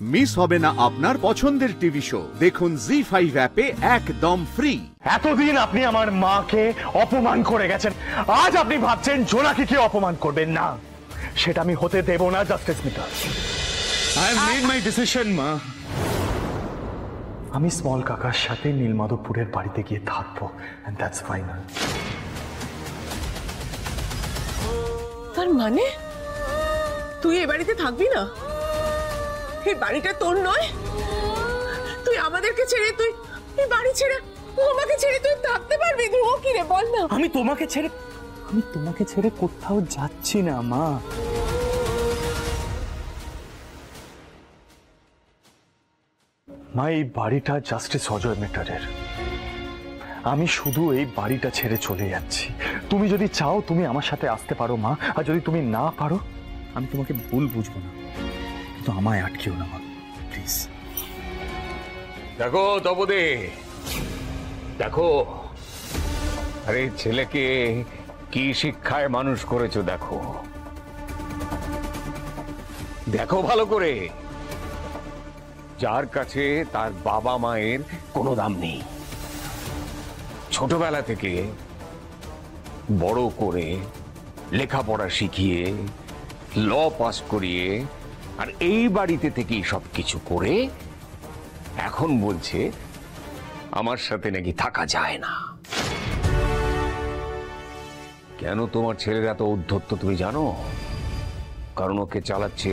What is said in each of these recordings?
Miss হবে না আপনার পছন্দের টিভি শো। দেখুন জি5 অ্যাপে একদম ফ্রি। এতদিন আপনি আমার মাকে অপমান করে গেছেন, আজ আপনি ভাবছেন জোনাকিকে অপমান করবেন না। সেটা আমি হতে দেব না justice Mita. I have made my decision, মা। আমি স্মল কাকার সাথে নীলমাধবপুরের বাড়িতে গিয়ে থাকবো, and that's final. তার মানে তুই এই বাড়িতে থাকবি না? এই বাড়িটা তোর নয়? তুই আমাদেরকে ছেড়ে, তুই এই বাড়ি ছেড়ে, আমাকে ছেড়ে তুই থাকতে পারবি? ধ্রুব কি রে, বল না। আমি তোমাকে ছেড়ে কোথাও যাচ্ছি না মা। মা, এই বাড়িটা জাস্টিস অজয় মেটারের। আমি শুধু এই বাড়িটা ছেড়ে চলে যাচ্ছি। তুমি যদি চাও তুমি আমার সাথে আসতে পারো মা, আর যদি তুমি না পারো আমি তোমাকে ভুল বুঝবো না, কিন্তু আমায় আটকেও না মা, প্লিজ। দেখো তপদে, দেখো, আরে ছেলেকে কি শিক্ষায় মানুষ করেছো দেখো, দেখো ভালো করে। যার কাছে তার বাবা মায়ের কোনো দাম নেই, ছোটবেলা থেকে বড় করে লেখাপড়া শিখিয়ে ল পাস করিয়ে আর এই বাড়িতে থেকেই সবকিছু করে এখন বলছে আমার সাথে নাকি থাকা যায় না। কেন তোমার ছেলের এত উদ্ধত্ত তুমি জানো? কারণ ওকে চালাচ্ছে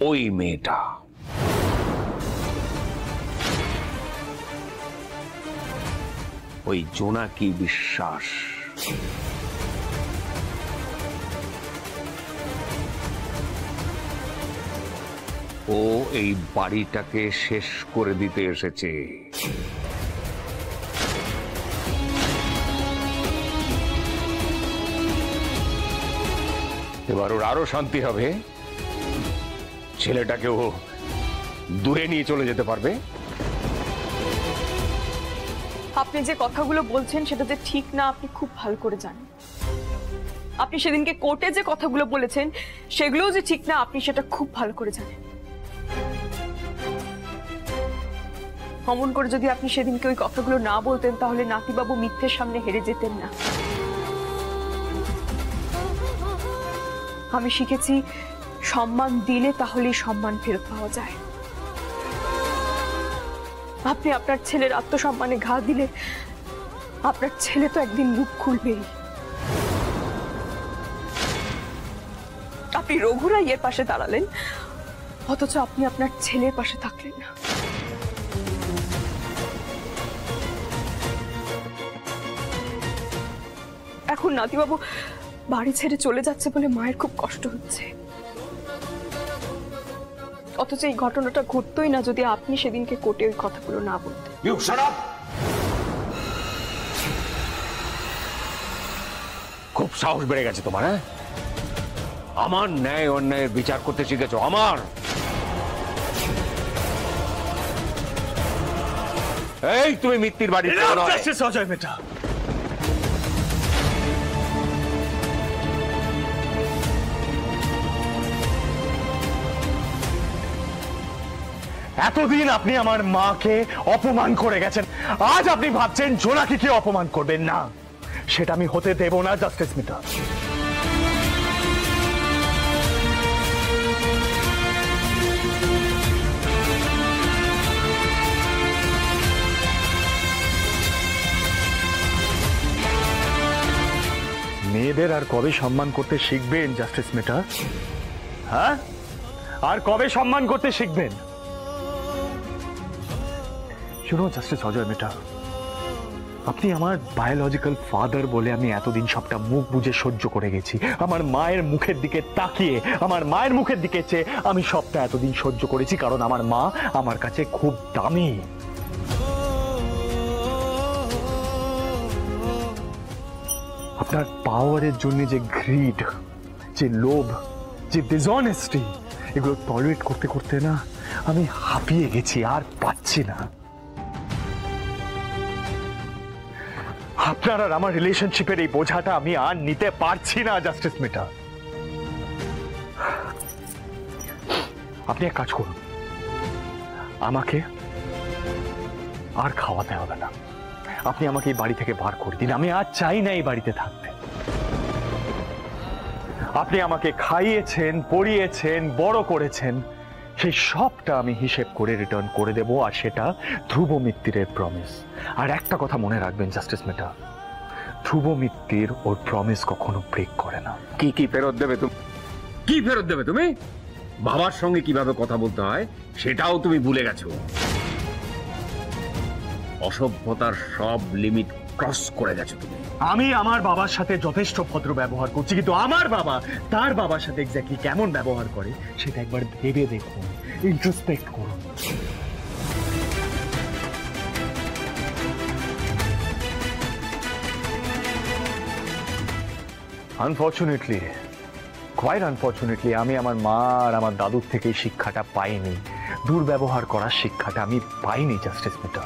ওই মেয়েটা। ওই জোনাকি বিশ্বাস। ও এই বাড়িটাকে শেষ করে দিতে এসেছে। এবার ওর আরো শান্তি হবে, ছেলেটাকে ও দূরে নিয়ে চলে যেতে পারবে। আপনি যে কথাগুলো বলছেন সেটা যে ঠিক না আপনি খুব ভালো করে জানেন। আপনি সেদিনকে কোর্টে যে কথাগুলো বলেছেন সেগুলোও যে ঠিক না আপনি সেটা খুব ভালো করে জানেন। অমন করে যদি আপনি সেদিনকে ওই কথাগুলো না বলতেন তাহলে নাতিবাবু মিথ্যের সামনে হেরে যেতেন না। আমি শিখেছি সম্মান দিলে তাহলেই সম্মান ফেরত পাওয়া যায়। আপনি আপনার ছেলের আত্মসম্মানে ঘা দিলে আপনার ছেলে তো একদিন মুখ খুলবেই। আপনি রঘুরাইয়ের পাশে দাঁড়ালেন, অথচ আপনি আপনার ছেলের পাশে থাকলেন না। এখন নাতিবাবু বাড়ি ছেড়ে চলে যাচ্ছে বলে মায়ের খুব কষ্ট হচ্ছে, অথচ এই ঘটনাটা ঘটতোই না যদি আপনি সেদিনকে কোর্টে ওই কথাগুলো না বলতেন। খুব সাহস বেড়ে গেছে তোমার। হ্যাঁ, আমার ন্যায় অন্যায়ের বিচার করতে শিখেছো। আমার এই তুমি মিত্তির বাড়ি অজয় মেটা। এতদিন আপনি আমার মাকে অপমান করে গেছেন, আজ আপনি ভাবছেন জোনাকিকে অপমান করবেন না। সেটা আমি হতে দেব না জাস্টিস মিতা। মেয়েদের আর কবে সম্মান করতে শিখবেন জাস্টিস মিতা? হ্যাঁ, আর কবে সম্মান করতে শিখবেন? শুনো জাস্টিস অজয় মেটা, আপনি আমার বায়োলজিক্যাল ফাদার বলে আমি এতদিন সবটা মুখ বুজে সহ্য করে গেছি। আমার মায়ের মুখের দিকে তাকিয়ে, আমার মায়ের মুখের দিকে চেয়ে আমি সবটা এতদিন সহ্য করেছি, কারণ আমার মা আমার কাছে খুব দামি। আপনার পাওয়ারের জন্য যে গ্রিড, যে লোভ, যে ডিসঅনেস্টি, এগুলো টলারেট করতে করতে না আমি হাঁপিয়ে গেছি, আর পাচ্ছি না। আপনার আর আমার রিলেশনশিপের এই বোঝাটা আমি আর নিতে পারছি না জাস্টিস মিতা। আপনি এক কাজ করুন, আমাকে আর খাওয়াতে হবে না, আপনি আমাকে এই বাড়ি থেকে বার করে দিন। আমি আর চাই না এই বাড়িতে থাকতে। আপনি আমাকে খাইয়েছেন, পড়িয়েছেন, বড় করেছেন, সেই সবটা আমি হিসেব করে রিটার্ন করে দেব, আর সেটা ধ্রুব মিত্তিরের প্রমিস। আর একটা কথা মনে রাখবেন জাস্টিস মেটা, ধ্রুব মিত্তির ওর প্রমিস কখনো ব্রেক করে না। কি কি ফেরত দেবে তুমি? কি ফেরত দেবে তুমি? বাবার সঙ্গে কিভাবে কথা বলতে হয় সেটাও তুমি ভুলে গেছো। অসভ্যতার সব লিমিট ক্রস করে গেছো তুমি। আমি আমার বাবার সাথে যথেষ্ট ভদ্র ব্যবহার করছি, কিন্তু আমার বাবা তার বাবার সাথে এক্স্যাক্টলি কেমন ব্যবহার করে সেটা একবার ভেবে দেখুন, ইন্ট্রোস্পেক্ট করুন। আনফরচুনেটলি, কোয়াইট আনফরচুনেটলি, আমি আমার মা আর আমার দাদুর থেকে এই শিক্ষাটা পাইনি। দুর্ব্যবহার করার শিক্ষাটা আমি পাইনি জাস্টিস মেটা।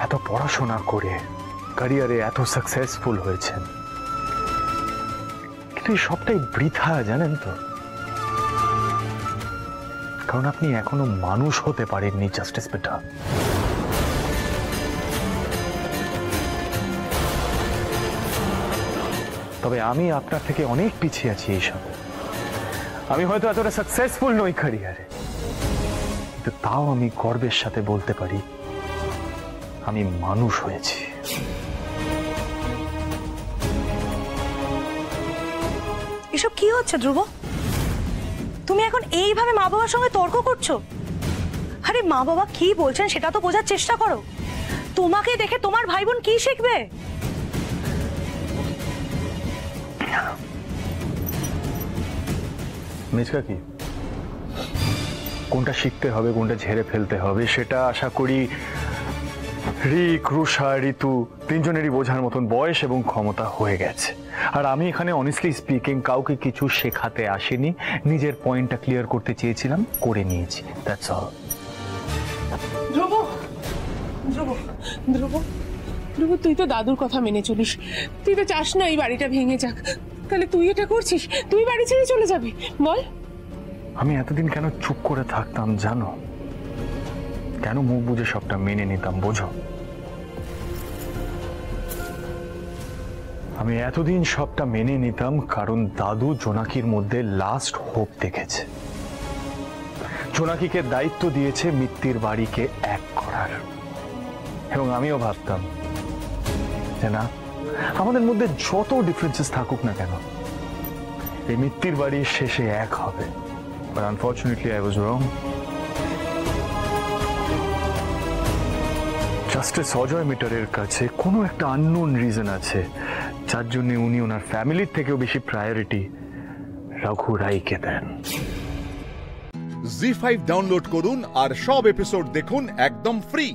এত পড়াশোনা করে ক্যারিয়ারে এত সাকসেসফুল হয়েছেন, কিন্তু এই সবটাই বৃথা, জানেন তো? কারণ আপনি এখনো মানুষ হতে পারেননি জাস্টিস মেটা। তবে আমি আপনার থেকে অনেক পিছিয়ে আছি এইসব। আমি হয়তো এতটা সাকসেসফুল নই ক্যারিয়ারে, কিন্তু তাও আমি গর্বের সাথে বলতে পারি আমি মানুষ হয়েছি। এসব কি হচ্ছে ধ্রুব? তুমি এখন এইভাবে মা বাবার সঙ্গে তর্ক করছো? আরে মা বাবা কি বলছেন সেটা তো বোঝার চেষ্টা করো। তোমাকে দেখে তোমার ভাই বোন কি শিখবে? মিচকা কি, কোনটা শিখতে হবে কোনটা ঝেড়ে ফেলতে হবে সেটা আশা করি রিক, রুষা, ঋতু তিনজনেরই বোঝার মতন বয়স এবং ক্ষমতা হয়ে গেছে। আর আমি এখানে অনেস্টলি স্পিকিং কাউকে কিছু শেখাতে আসিনি, নিজের পয়েন্টটা ক্লিয়ার করতে চেয়েছিলাম, করে নিয়েছি, দ্যাটস অল। ধ্রুব, ধ্রুব, ধ্রুব, ধ্রুব, তুই তো দাদুর কথা মেনে চলিস। তুই তো চাস না এই বাড়িটা ভেঙে যাক, তাহলে তুই এটা করছিস? তুই বাড়ি ছেড়ে চলে যাবি? বল। আমি এতদিন কেন চুপ করে থাকতাম জানো? কেন মুখ বুঝে সবটা মেনে নিতাম বোঝো? আমি এতদিন সবটা মেনে নিতাম কারণ দাদু জোনাকির মধ্যে লাস্ট হোপ দেখেছে। জোনাকিকে দায়িত্ব দিয়েছে মিত্তির বাড়িকে এক করার, এবং আমিও ভাবতাম যে না, আমাদের মধ্যে যত ডিফারেন্সেস থাকুক না কেন এই মিত্তির বাড়ির শেষে এক হবে। But unfortunately I was wrong. Justice Ajay মিটারের কাছে কোনো একটা আননোন রিজন আছে যার জন্য উনি ওনার ফ্যামিলির থেকেও বেশি প্রায়োরিটি রঘু রায়কে দেন। জি5 ডাউনলোড করুন আর সব এপিসোড দেখুন একদম ফ্রি।